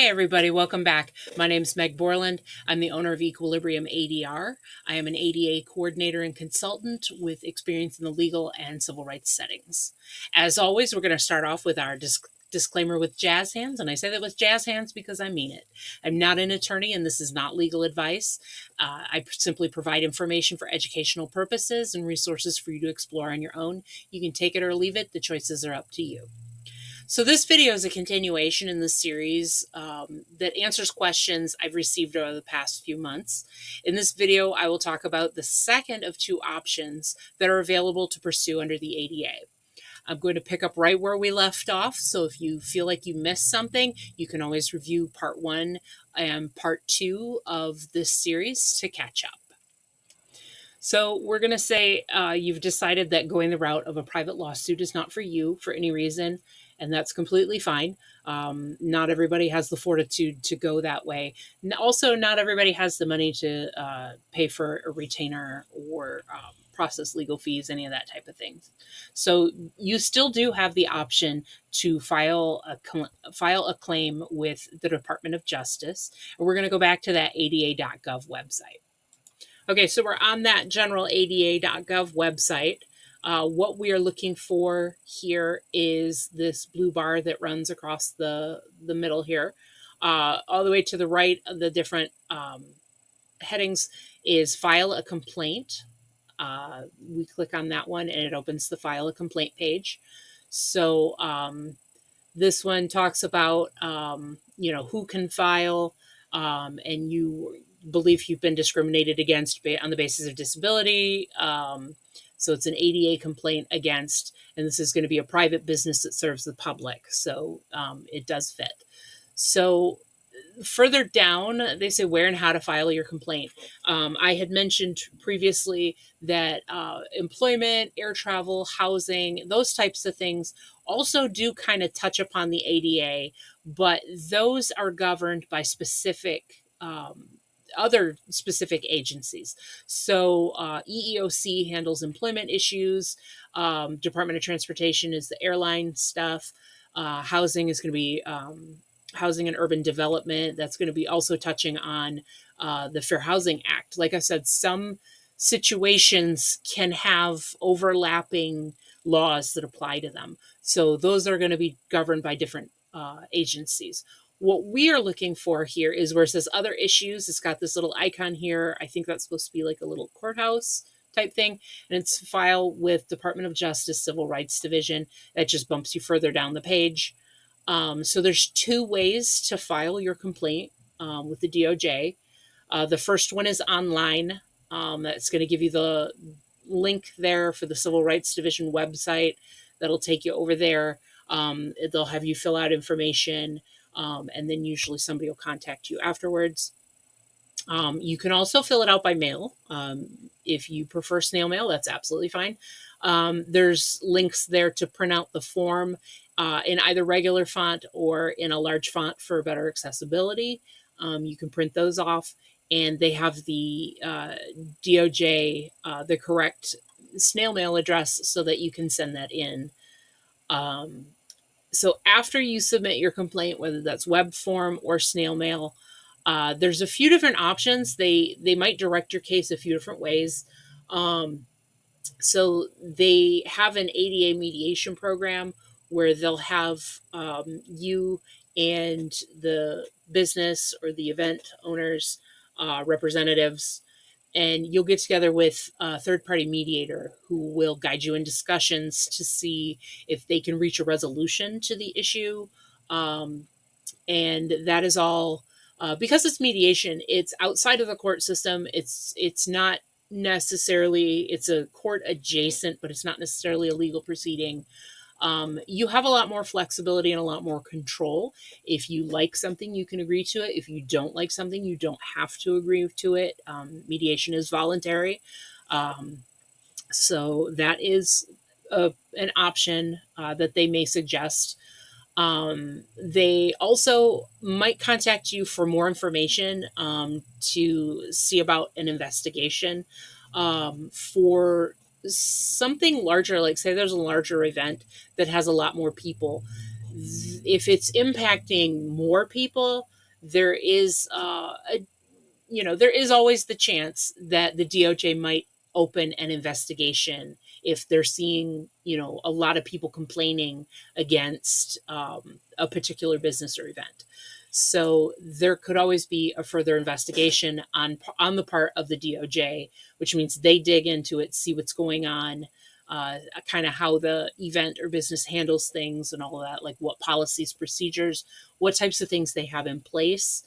Hey everybody, welcome back. My name is Meg Borland. I'm the owner of Equilibrium ADR. I am an ADA coordinator and consultant with experience in the legal and civil rights settings. As always, we're going to start off with our disclaimer with jazz hands, and I say that with jazz hands because I mean it. I'm not an attorney and this is not legal advice. I simply provide information for educational purposes and resources for you to explore on your own. You can take it or leave it. The choices are up to you. So this video is a continuation in the series that answers questions I've received over the past few months. In this video, I will talk about the second of two options that are available to pursue under the ADA. I'm going to pick up right where we left off, so if you feel like you missed something, you can always review part 1 and part 2 of this series to catch up. So we're going to say you've decided that going the route of a private lawsuit is not for you for any reason, and that's completely fine. Not everybody has the fortitude to go that way. Also, not everybody has the money to pay for a retainer or process legal fees, any of that type of things. So you still do have the option to file a claim with the Department of Justice. And we're going to go back to that ada.gov website. Okay, so we're on that general ada.gov website. What we are looking for here is this blue bar that runs across the middle here. All the way to the right of the different headings is file a complaint. We click on that one and it opens the file a complaint page. So this one talks about, who can file, and you believe you've been discriminated against on the basis of disability. So it's an ADA complaint against, and this is going to be a private business that serves the public. So it does fit. So further down, they say where and how to file your complaint. I had mentioned previously that employment, air travel, housing, those types of things also do kind of touch upon the ADA, but those are governed by specific other specific agencies. So EEOC handles employment issues. Department of Transportation is the airline stuff. Housing is going to be Housing and Urban Development. That's going to be also touching on the Fair Housing Act. Like I said, some situations can have overlapping laws that apply to them. So those are going to be governed by different agencies. What we are looking for here is where it says other issues. It's got this little icon here. I think that's supposed to be like a little courthouse type thing. And it's file with Department of Justice Civil Rights Division. That just bumps you further down the page. So there's two ways to file your complaint with the DOJ. The first one is online. That's going to give you the link there for the Civil Rights Division website. That'll take you over there. They'll have you fill out information, and then usually somebody will contact you afterwards. You can also fill it out by mail. If you prefer snail mail, that's absolutely fine. There's links there to print out the form in either regular font or in a large font for better accessibility. You can print those off, and they have the DOJ, the correct snail mail address so that you can send that in. So after you submit your complaint, whether that's web form or snail mail, there's a few different options. They might direct your case a few different ways. So they have an ADA mediation program where they'll have you and the business or the event owners, representatives, and you'll get together with a third-party mediator who will guide you in discussions to see if they can reach a resolution to the issue. And that is all, because it's mediation, it's outside of the court system. It's not necessarily, it's a court adjacent, but it's not necessarily a legal proceeding. You have a lot more flexibility and a lot more control. If you like something, you can agree to it. If you don't like something, you don't have to agree to it. Mediation is voluntary. So that is an option that they may suggest. They also might contact you for more information to see about an investigation for something larger, like say there's a larger event that has a lot more people. If it's impacting more people, there is there is always the chance that the DOJ might open an investigation if they're seeing, a lot of people complaining against a particular business or event. So there could always be a further investigation on the part of the DOJ, which means they dig into it, see what's going on, kind of how the event or business handles things and all of that, like what policies, procedures, what types of things they have in place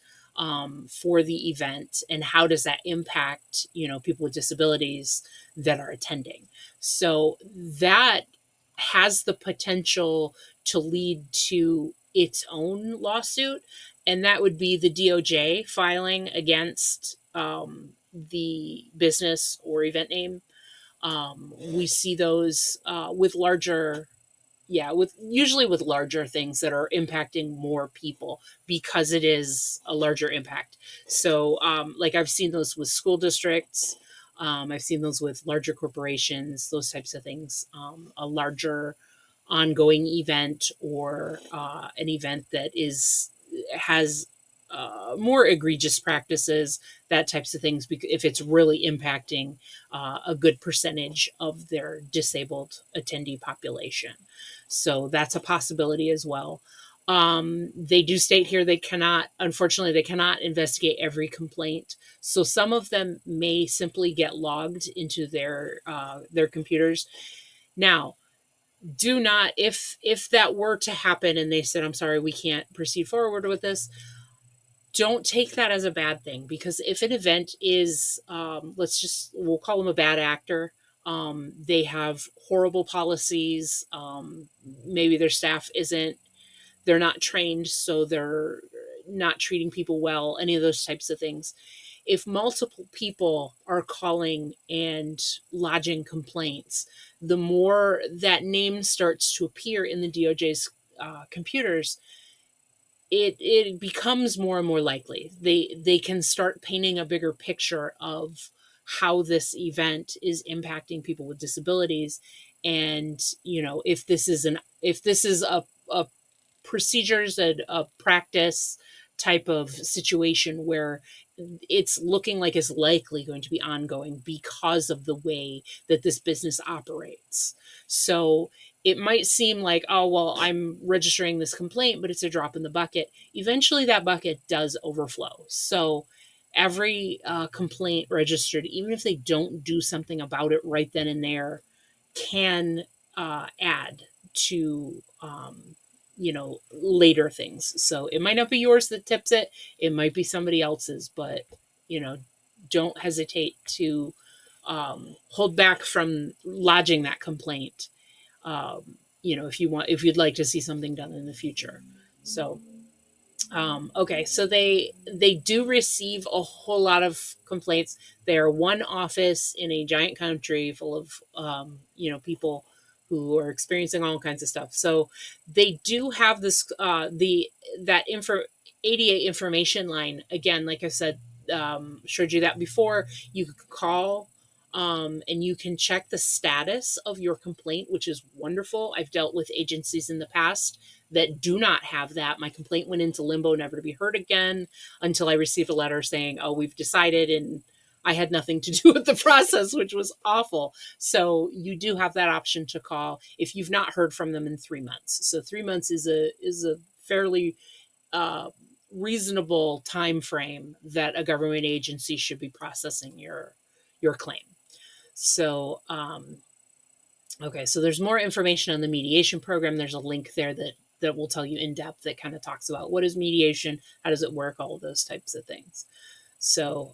for the event, and how does that impact people with disabilities that are attending. So that has the potential to lead to its own lawsuit, and that would be the DOJ filing against the business or event name. We see those with larger, yeah, with usually with larger things that are impacting more people because it is a larger impact. So like I've seen those with school districts. I've seen those with larger corporations, those types of things. A larger ongoing event, or an event that has more egregious practices, that types of things, because if it's really impacting a good percentage of their disabled attendee population. So that's a possibility as well. They do state here they cannot, unfortunately, they cannot investigate every complaint. So some of them may simply get logged into their computers. Now, do not, if that were to happen and they said, I'm sorry, we can't proceed forward with this, don't take that as a bad thing, because if an event is we'll call them a bad actor. They have horrible policies. Maybe their staff isn't, they're not trained, so they're not treating people well, any of those types of things. If multiple people are calling and lodging complaints, the more that name starts to appear in the DOJ's computers, it becomes more and more likely they can start painting a bigger picture of how this event is impacting people with disabilities. And if this is a procedures and a practice type of situation where it's looking like it's likely going to be ongoing because of the way that this business operates. So it might seem like, oh, well, I'm registering this complaint, but it's a drop in the bucket. Eventually, that bucket does overflow. So every complaint registered, even if they don't do something about it right then and there, can add to later things. So it might not be yours that tips it, it might be somebody else's, but you know don't hesitate to hold back from lodging that complaint, if you'd like to see something done in the future. So okay, so they do receive a whole lot of complaints. They are one office in a giant country full of people who are experiencing all kinds of stuff. So they do have this that info ADA information line. Again, like I said, showed you that before. You could call. And you can check the status of your complaint, which is wonderful. I've dealt with agencies in the past that do not have that. My complaint went into limbo, never to be heard again, until I received a letter saying, oh, we've decided, and I had nothing to do with the process, which was awful. So you do have that option to call if you've not heard from them in 3 months. So 3 months is a fairly uh, reasonable time frame that a government agency should be processing your claim. So okay, so there's more information on the mediation program. There's a link there that will tell you in depth, that kind of talks about what is mediation, how does it work, all of those types of things. So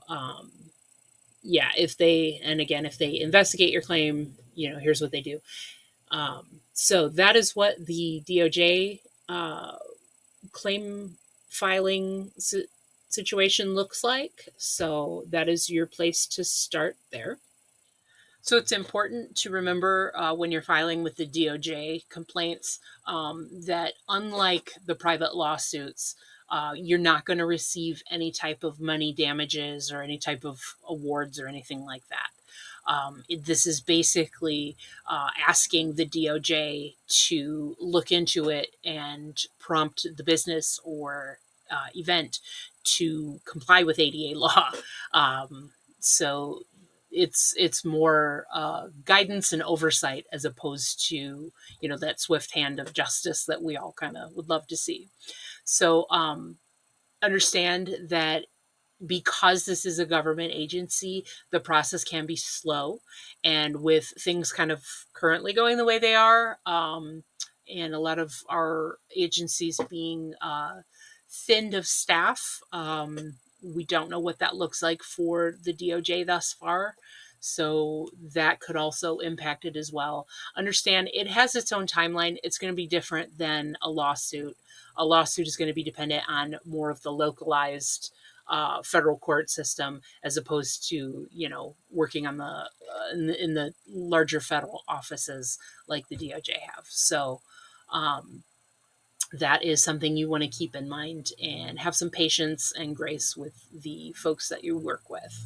yeah, if they investigate your claim, here's what they do. So that is what the DOJ claim filing situation looks like. So that is your place to start there. So it's important to remember when you're filing with the DOJ complaints, that unlike the private lawsuits, you're not going to receive any type of money damages or any type of awards or anything like that. This is basically asking the DOJ to look into it and prompt the business or event to comply with ADA law. So it's more guidance and oversight as opposed to that swift hand of justice that we all kind of would love to see. So understand that because this is a government agency, the process can be slow. And with things kind of currently going the way they are, and a lot of our agencies being thinned of staff, we don't know what that looks like for the DOJ thus far. So that could also impact it as well. Understand it has its own timeline. It's going to be different than a lawsuit. A lawsuit is going to be dependent on more of the localized federal court system as opposed to working on in the larger federal offices like the DOJ have. So um, that is something you want to keep in mind and have some patience and grace with the folks that you work with.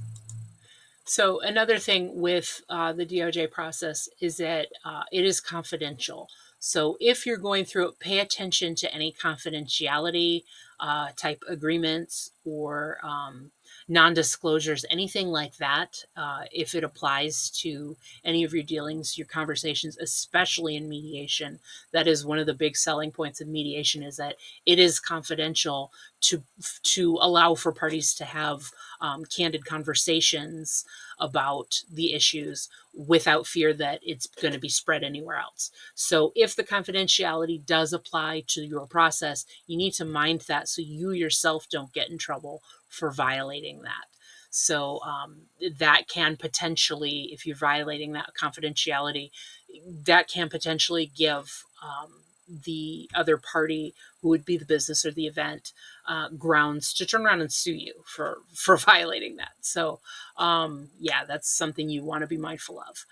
So another thing with the DOJ process is that it is confidential. So if you're going through it, pay attention to any confidentiality type agreements or non-disclosures, anything like that. If it applies to any of your dealings, your conversations, especially in mediation, that is one of the big selling points of mediation is that it is confidential to allow for parties to have candid conversations about the issues without fear that it's going to be spread anywhere else. So if the confidentiality does apply to your process, you need to mind that so you yourself don't get in trouble for violating that. So that can potentially, if you're violating that confidentiality, that can potentially give the other party, who would be the business or the event, grounds to turn around and sue you for violating that. So yeah, that's something you want to be mindful of.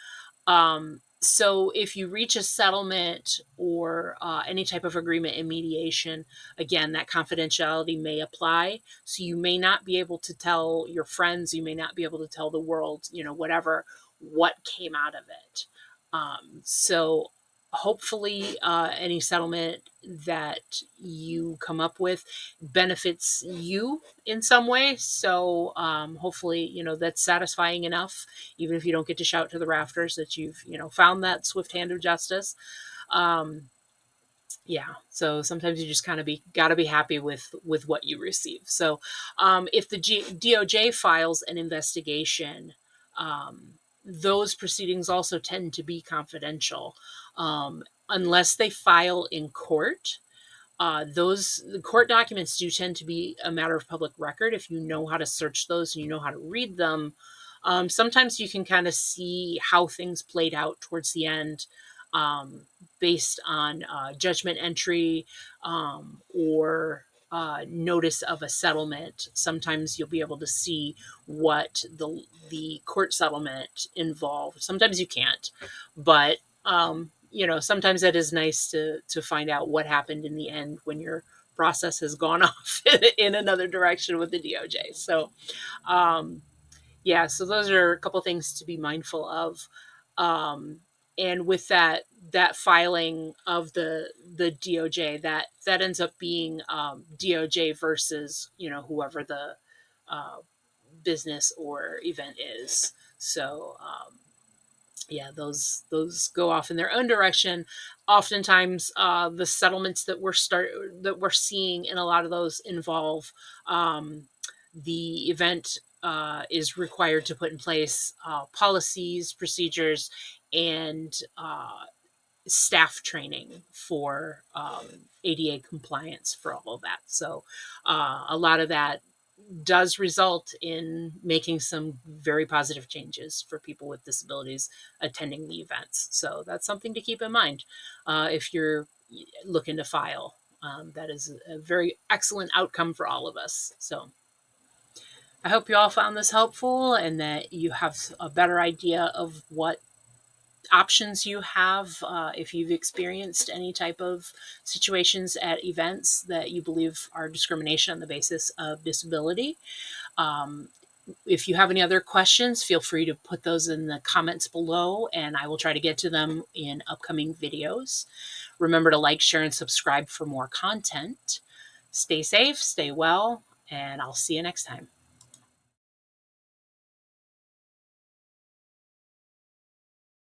So if you reach a settlement or any type of agreement in mediation, again, that confidentiality may apply. So you may not be able to tell your friends, you may not be able to tell the world, whatever, what came out of it. So hopefully any settlement that you come up with benefits you in some way. So hopefully, that's satisfying enough, even if you don't get to shout to the rafters that you've, found that swift hand of justice. Um, yeah. So sometimes you just kind of gotta be happy with what you receive. So if the DOJ files an investigation, those proceedings also tend to be confidential, unless they file in court. Those the court documents do tend to be a matter of public record if you know how to search those and you know how to read them. Sometimes you can kind of see how things played out towards the end, um, based on judgment entry, or notice of a settlement. Sometimes you'll be able to see what the court settlement involved. Sometimes you can't, but sometimes it is nice to find out what happened in the end when your process has gone off in another direction with the DOJ. So um, yeah, so those are a couple things to be mindful of. Um, and with that filing of the DOJ, that ends up being DOJ versus whoever the uh, business or event is. So yeah, those go off in their own direction. Oftentimes, the settlements that we're seeing in a lot of those involve the event is required to put in place policies, procedures, and staff training for ADA compliance for all of that. So a lot of that does result in making some very positive changes for people with disabilities attending the events. So that's something to keep in mind if you're looking to file. That is a very excellent outcome for all of us. So I hope you all found this helpful and that you have a better idea of what options you have if you've experienced any type of situations at events that you believe are discrimination on the basis of disability. Um, if you have any other questions, feel free to put those in the comments below, and I will try to get to them in upcoming videos. Remember to like, share, and subscribe for more content. Stay safe, stay well, and I'll see you next time.